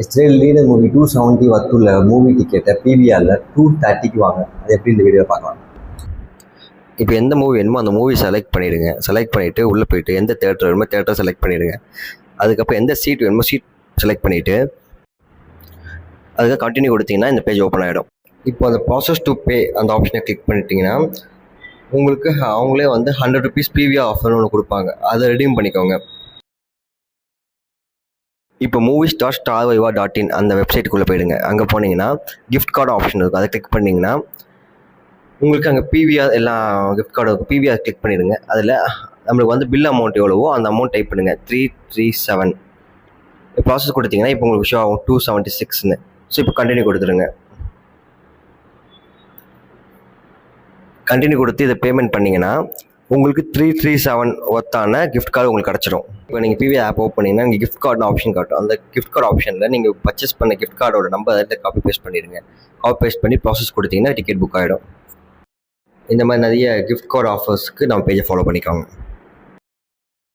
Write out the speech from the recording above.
Yesterday leader movie 270 வத்துள்ள movie டிக்கெட்டை பிவிஆரில் 230க்கு வாங்க. அது எப்படி இந்த வீடியோ பார்க்கலாம். இப்போ எந்த மூவி வேணுமோ அந்த மூவி செலக்ட் பண்ணிவிடுங்க. செலக்ட் பண்ணிவிட்டு உள்ளே போய்ட்டு எந்த தேட்டர் வேணுமோ தேட்டரை செலக்ட் பண்ணிவிடுங்க. அதுக்கப்புறம் எந்த சீட் வேணுமோ சீட் செலக்ட் பண்ணிவிட்டு அதுக்கு கண்டினியூ கொடுத்தீங்கன்னா இந்த பேஜ் ஓப்பன் ஆகிடும். இப்போ அந்த ப்ராசஸ் டு பே அந்த ஆப்ஷனை கிளிக் பண்ணிட்டீங்கன்னா உங்களுக்கு அவங்களே வந்து 100 ருபீஸ் பிவிஆர் ஆஃபர்னு ஒன்று கொடுப்பாங்க. அதை ரெடீம் பண்ணிக்கோங்க. இப்போ movies.starviva.in அந்த வெப்சைட்டுக்குள்ளே போயிடுங்க. அங்கே போனீங்கன்னா கிஃப்ட் கார்டு ஆப்ஷன் இருக்கும். அதை கிளிக் பண்ணிங்கன்னா உங்களுக்கு அங்கே பிவிஆர் எல்லாம் கிஃப்ட் கார்டு இருக்கும். பிவிஆர் கிளிக் பண்ணிவிடுங்க. அதில் நம்மளுக்கு வந்து பில் அமௌண்ட் எவ்வளவோ அந்த அமௌண்ட் டைப் பண்ணுங்கள். 337 ப்ராசஸ் கொடுத்தீங்கன்னா இப்போ உங்களுக்கு ஷோ ஆகும் 276ன்னு. ஸோ இப்போ கண்டினியூ கொடுத்துருங்க. கண்டினியூ கொடுத்து இதை பேமெண்ட் பண்ணிங்கன்னா உங்களுக்கு 337 ஒர்த்தான கிஃப்ட் கார்டு உங்களுக்கு கிடச்சிடும். இப்போ நீங்கள் பிவிஆர் ஆப் ஓப்பன் பண்ணிங்கன்னா நீங்கள் கிஃப்ட் கார்டு ஆப்ஷன் காட்டும். அந்த கிஃப்ட் கார்டு ஆப்ஷனில் நீங்கள் பர்ச்சேஸ் பண்ண கிஃப்ட் கார்டோட நம்பர் அதில் காப்பி பேஸ்ட் பண்ணிடுங்க. காப்பி பேஸ்ட் பண்ணி ப்ராசஸ் கொடுத்தீங்கன்னா டிக்கெட் புக் ஆகிடும். இந்த மாதிரி நிறைய கிஃப்ட் கார்டு ஆஃபர்ஸ்க்கு நம்ம பேஜை ஃபாலோ பண்ணிக்கோங்க.